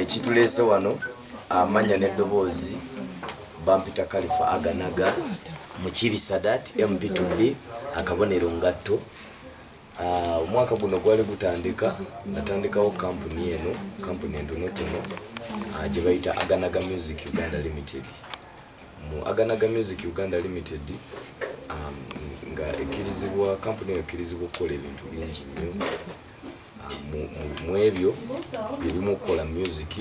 ekitulese wano amanya n'eddoboozi bampita Khalifa Aganaga Mukibisadat MP2B akabonero ngatto. Omwaka guno gwali gutandika natandikawo kampuni eno, kampuni entonotono gye bayita Aganaga Music Uganda Limited. Mu Aganaga Music Uganda Limited nga ekirizibwa kampuni ekirizibwa okukola ebintu bingi nnyo. Mu ebyo birimu okukola music,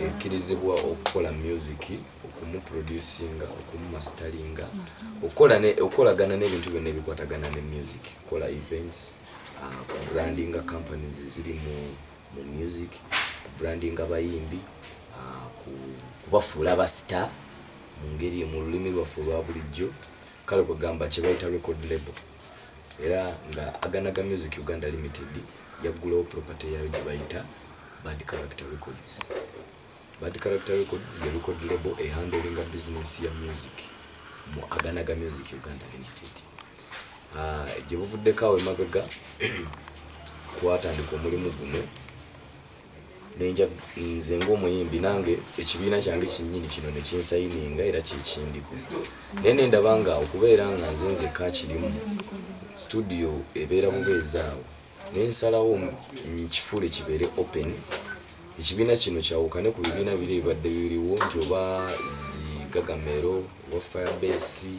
ekirizibwa okukola music, okumuproducinga, okumumasteringa, okolagana n'ebintu byonna ebikwatagana ne music, kola events, branding companies ziri mu music, branding abayimbi, kubafuula abastar mu ngeri mu lulimi lwaffe olwa bulijjo, kale kugamba kye bayita record label. Era nga Aganaga Music Uganda Limited yaggulawo property yayo gye bayita Bad Character Records. Bad Character Records ya record label handling business ya music mu Aganaga Music Uganda Limited. Gye buvuddeko awo emabega twatandika omulimu guno nenja nze ng'omuyimbi nange ekibiina kyange kinnyini kino ne kinsayininga era kyekindiko. Nene ndabanga okubeera nga nze kakirimu studio ebeera bubeezaawo nensalawo nkifule kibeere open. Ekibiina kino kyawukane ku bibiina biri ebibadde biriwo nti oba zigagamero oba firebase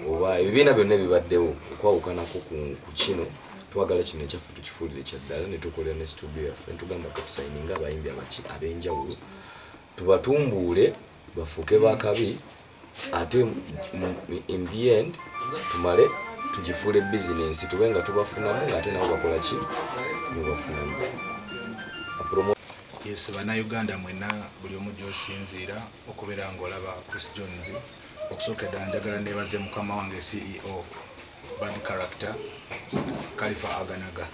oba ebibiina byonna ebibaddewo okwawukanako ku kino. Twagala kino ekyaffe tukifuulire kyaddala ne tukolera ne studio yaffe ntugamba katusayininga abayimbi ab'enjawulo tubatumbuule bafuuke bakabi ate in the end tumale tugifuule business tube nga tubafunamu ng'ate nabo bakola ki nebafunamu. Yes, bannayuganda mwenna buli omu gy'osinziira okubeera ng'olaba Chris Johnz. Okusooka ddala njagala neebaze mukama wange CEO Bad Character Khalifa Aganaga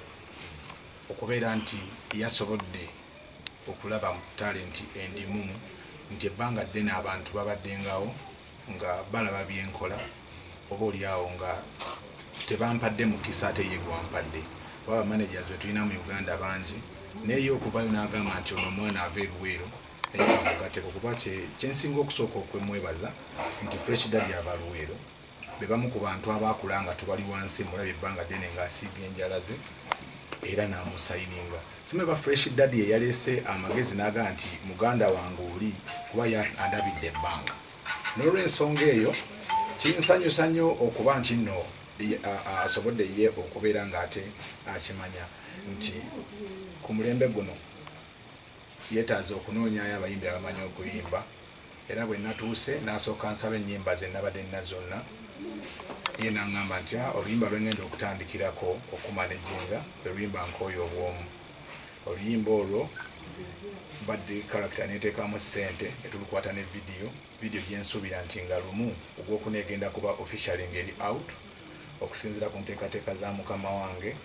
okubeera nti yasobodde okulaba mu talenti endimu nti ebbanga ddene abantu babaddengawo nga balaba byenkola oba oliawo nga tebampadde mukisa ate ye gwampadde. Baba managers betulina mu Uganda bangi naye okuvayo n'agamba nti ono omwana ava eruweero naye bamugatteko kuba kyensinga okusooka okwemwebaza nti Fresh Daddy ava Luweero be bamu ku bantu abaakula nga tubali wansi mulabye ebbanga ddene ng'asiiga enjala ze era n'amusayininga. Simeba Fresh Daddy eyaleese amagezi n'agamba nti muganda wange oli kuba andabidde ebbanga. N'olw'ensonga eyo kinsanyusa nnyo okuba nti nno asobodde ye okubeera ng'ate akimanya nti ku mulembe guno yeetaaza okunoonyayo abayimbi abamanyi okuyimba. Era bwe natuuse n'asooka nsaba ennyimba ze nabadde nina zonna ye n'aŋŋamba nti oluyimba lwe ŋŋenda okutandikirako okumanejinga lwe luyimba nkooyo obwomu. Oluyimba olwo Bad Character neeteekamu ssente netulukwata ne vidiyo gyensuubira nti nga lumu ogw'okuneegenda kuba officially ng'eri out okusinziira ku nteekateeka za mukama wange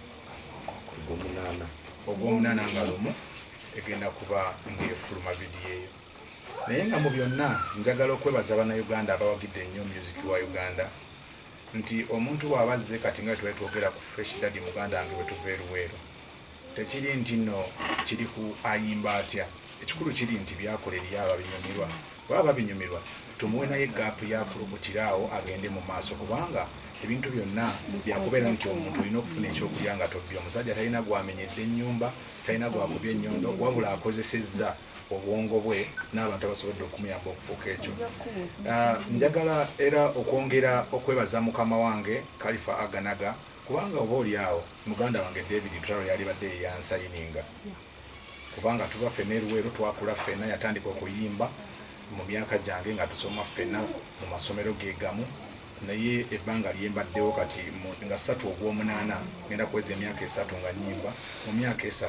ogw'omunaana nga lumu egenda kuba ng'efuluma vidiyo eyo. Naye nga mu byonna njagala okwebaza bannayuganda abawagidde ennyo music wa Uganda nti omuntu bw'aba azze kati nga twetwogera ku Fresh Daddy muganda wange bwe tuva eruweero tekiri nti nno kiri ku ayimba atya. Ekikulu kiri nti byakola eri abo binyumirwa. Bw'aba binyumirwa tumuwe naye gaapu yakulugutirawo agende mu maaso kubanga ebintu byonna byakubeera nti omuntu olina okufuna ekyokulya nga tobbye. Omusajja talina gwamenyedde ennyumba, talina gwakubye ennyondo, wabula akozesezza obwongo bwe n'abantu abasobodde okumuyamba okufuuka ekyo. Njagala era okwongera okwebaza mukama wange Khalifa Aganaga kubanga oba oliawo muganda wange David Traro yali badde yansayininga kubanga tuba ffenna eruweero twakula ffenna yatandika okuyimba mu myaka gyange nga tusoma ffenna mu masomero ge gamu naye ebbanga lyembaddewo kati nga 3 ogw'omunaana ngenda kuweza emyaka 3 nga nnyimba. Mu myaka 3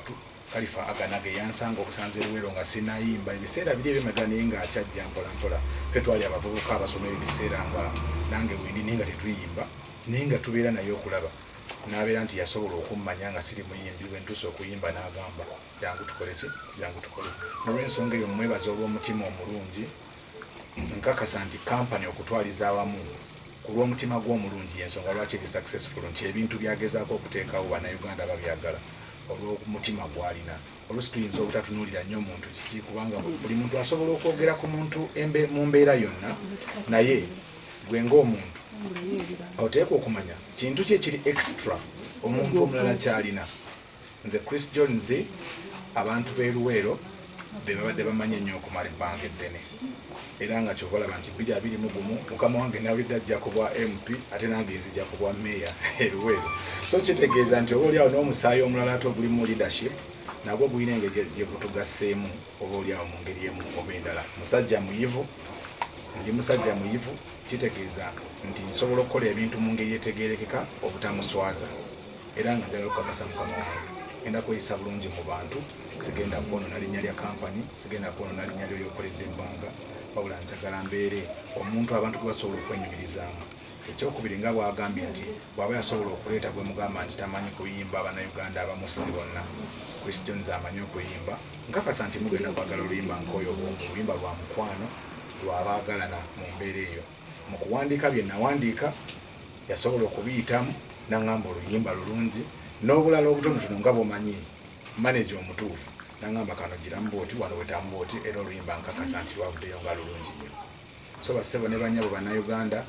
Khalifa Aganaga yansanga okusanza eruweero nga sinayimba ebiseera biri ebyemega naye ng'akyajja mpolampola. Ffe twali abavubuka abasomera ebiseera nga nange wendi naye nga tetuyimba naye nga tubeera naye okulaba. N'abeera nti yasobola okummanya nga siri muyimbi bwe ntuuse okuyimba n'agamba jangu tukole ki jangu tukole. N'olw'ensonga eyo mwebaza olw'omutima omulungi nkakasa nti kampani okutwaliza awamu ku lw'omutima gw'omulungi y'ensonga lwaki eri successful nti ebintu byagezaako okuteekawo bannayuganda babyagala. olw'omutima gwalina. Oluusi tuyinza obutatunulira nnyo omuntu kiki kubanga buli muntu asobola okwogera ku muntu mu mbeera yonna, naye gwe ng'omuntu oteekwa okumanya kintu ki ekiri extra omuntu omulala kyalina. Nze Chris Johnz abantu b'eruweero be babadde bamanyi ennyo okumala ebbanga eddene, era nga kyobalaba nti 2021 mukama wange nawulidde ajja ku bwa MP ate nange nzija ku bwa meeya eruweero. So kitegeeza nti obaoliawo n'omusaayi omulala ate oguli mu leadership nagwo gulina engeri gye gutugasseemu obaoliawo mu ngeri emu oba endala. Musajja muyivu, ndi musajja muyivu, kitegeeza nti nsobola okukola ebintu mu ngeri etegeerekeka obutamuswaza, era nga njagala okukakasa mukama wange ngenda kweyisa bulungi mu bantu, sigenda kwonoona linnya lya kampani, sigenda kwonoona linnya lyo lyokoledde ebbanga, wabula njagala mbeere omuntu abantu gwe basobola okwenyumirizaamu. Ekyokubiri nga bwagambye nti bw'aba yasobola okuleeta gwe mugamba nti tamanyi kuyimba, Abannayuganda abamu si bonna, Chris Johnz amanyi okuyimba, nkakasa nti mugenda kwagala oluyimba nk'oyo oluyimba lwa mukwano lw'abaagalana mu mbeera eyo. Mu kuwandiika bye nawandiika yasobola okubiyitamu n'angamba oluyimba lulungi, n'obulala obutonotono nga bw'omanyi manager omutuufu n'angamba kano giramu bw'oti wano wetamu bw'oti, era oluyimba nkakasa nti lwavuddeyo nga lulungi nnyo. So bassebo ne bannyabo Bannayuganda,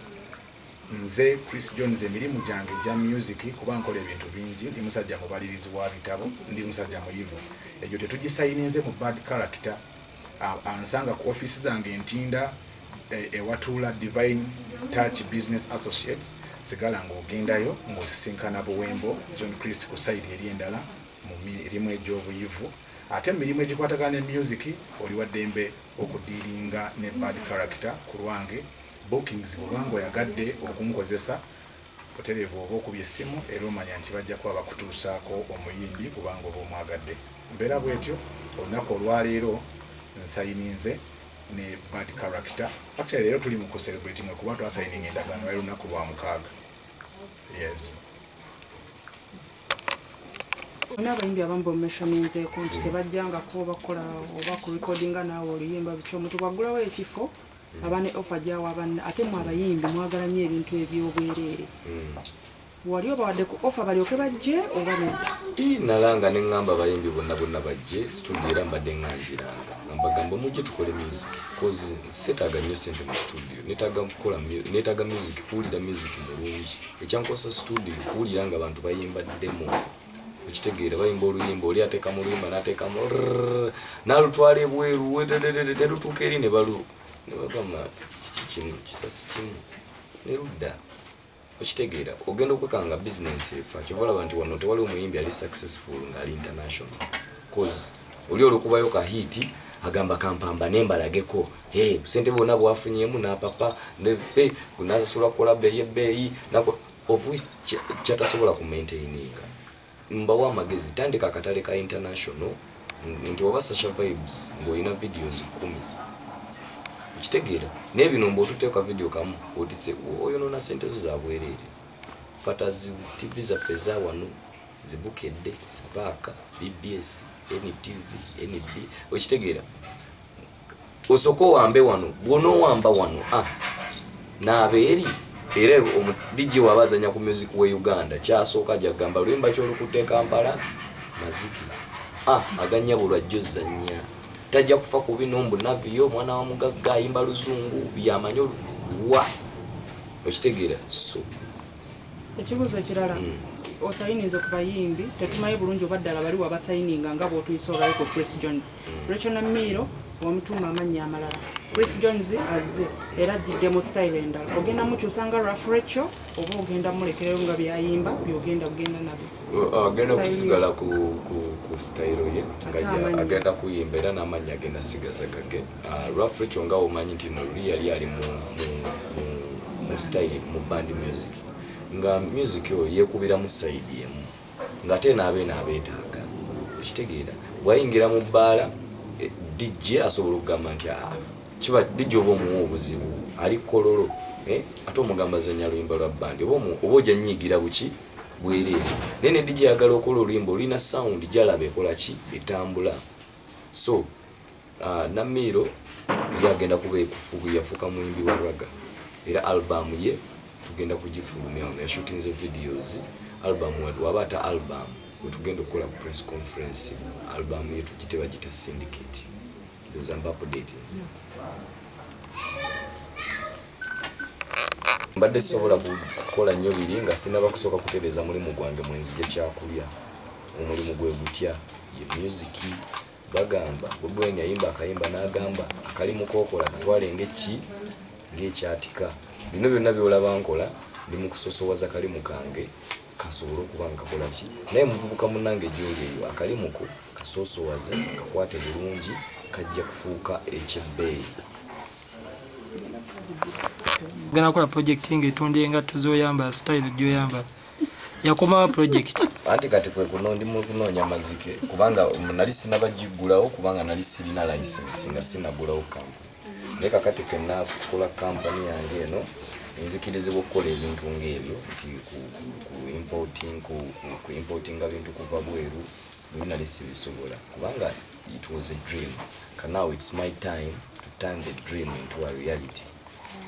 nze Chris Johnz emirimu gyange gya music kuba nkola ebintu bingi, ndi musajja mubalirizi wa bitabo, ndi musajja muyivu. Egyo tetugisayininze mu bad character. Ansanga ku office zange ntinda ewatuula Divine Touch Business Associates, sigala ng'ogendayo ng'osisinkana Buwembo John Chris ku side eri endala mu mirimu egy'obuyivu. Ate emirimu egikwatagana ne music oli wa ddembe okudiiringa ne bad character ku lwange. Bookings bw'obanga oyagadde okunkozesa butereevu oba okubya essimu era omanya nti bajja kuba bakutuusaako omuyimbi kubanga oba omwagadde. Mbeera bwetyo olunaku olwaleero nsayininze ne bad character. Actually leero tuli mu kucelebrating kuba twasayininga endagaano ya lunaku lwa 6. Yes. N'abayimbi abamu bw'omeshaminzeeko nti tebajjangako bakola oba ku recordinga naawe oluyimba bityo omuntu bwaggulawo ekifo aba ne offer gyawo abanna ate mu abayimbi mwagala nnyo ebintu eby'obwereere. Wali obawadde ku offer balyoke bajje oba nedda? Nalanga ne ŋŋamba abayimbi bonna bajje studio era mbadde ŋŋanjiranga mbagamba mujje tukole music cause setaaga nnyo ssente mu studio, neetaaga music, kuwulira music mulungi. Ekyankosa studio kuwulira nga abantu bayimbaddemu, okitegeera bayimba oluyimba oli ateeka mu luyimba n'ateekamu n'alutwala ebweru ne lutuuka eri ne bagamba kiki kimu kisasi kimu ne ludda. Okitegeera ogenda okwekanga business efa kyobalaba nti wano tewali omuyimbi ali successful ng'ali international cause oli olwokubayo ka hiti agamba kampamba nembalageko sente bonna bwafunyemu n'apapa nepe kunasasula kukola bbeeyi nako of which kyatasobola ku maintaininga. Mbawa amagezi tandika akatale ka international nti oba Sasha Vibes ng'olina videos 10. Okitegeera n'ebino mbotuteeka video kamu otise oyo nona sente zo zabwereere fata zi TV zaffe za wano zibukedde Spark, BBS, NTV, NB. Okitegeera osoko wambe wano bw'onoowamba wano n'abeeri era DJ wabazanya ku music we Uganda kyasooka jagamba lwemba ky'olukutte Kampala maziki aganya bulwajjo zanya tajja kufa ku binombo naviyo mwana wa mugagga ayimba luzungu byamanyo wa. Okitegeera so ekibuuzo ekirala osayinize ku bayimbi tetumaye bulungi obaddala bali wabasayininga nga bw'otuyisa olwayo ku Chris Johnz. Rachel Namiro wamutuma amannya amalala. Chris Johnz azze era ajjidde mu style endala. Ogenda mukyusanga Rough Rachel oba ogenda mulekerayo nga byayimba byogenda kugenda nabyo? Agenda kusigala ku style ye agenda kuyimba era n'amannya agenda sigaza gage. Rough Rachel nga omanyi nti noli yali ali mu style mu band music nga music yo yekubira mu side yemu nga ate n'abeetaaga. Okitegeera bwayingira mu bbaala DJ asobola okugamba nti kiba DJ oba omuwa obuzibu ali kololo ate omugamba zanya luyimba lwa bandi oba ojja nyigira buki bwereere nene DJ yagala okola oluyimba olina sound gyalaba ekola ki etambula. So Namiro yagenda kuba yafuuka muyimbi wa raga era album ye tugenda kugifulumya yashootinze videos album wetu waba ata album wetugenda okukola press conference album yetu giteba gita syndicate nzamba update mbadde sobola kukola nnyo biri nga sinaba kusooka kutereeza mulimu gwange mwenzije kyakulya omulimu gwe gutya ye music bagamba Bobweni ayimba akayimba n'agamba akalimu kookola katwale ng'ekyatika bino byonna byolaba nkola ndi mu kusosowaza kalimu kange kasobola okuba nga kakola ki naye muvubuka munnange gyolieyo akalimu ko kasoosowaze kakwate bulungi kajja kufuuka ekyebbeeyi gana kola project ng'etunda engatto z'oyamba style gy'oyamba yakomawo project anti kati kwe kuno ndi mu kunoonya mazike kubanga nali sinabagigulawo kubanga nali sirina license nga sinagulawo kampani naye kakati kenna kukola kampani yange eno nzikirizibwa okukola ebintu ng'ebyo nti ku importinga bintu kuva bweru nali sibisobola kubanga it was a dream and now it's my time to turn the dream into a reality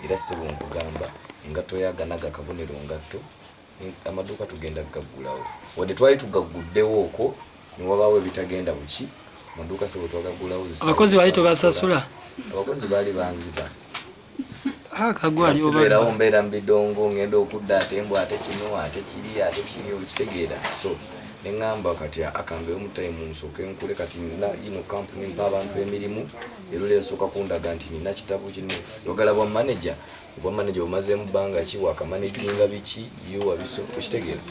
era sebo nkugamba engatto yaganaga kabonero ngatto amaduuka tugenda kugagulawo wadde twali tugaguddewo okwo niwabaawo ebitagenda buki amaduuka sebo twagagulawo abakozi baali tobasasula abakozi baali banziba kagwaliwo mbeera mu bidongo ngenda okudda ate mbw ate kino ate kiri okitegeera so neŋŋamba kati akambeyo mutayimu nsooke nkule kati nina ino kampuni mpa abantu emirimu era leesooka kundaga nti nina kitabu kino yogala bwa manager obumaneja bumazeemu bbanga ki wakamanaginga biki yo wabiso okitegeera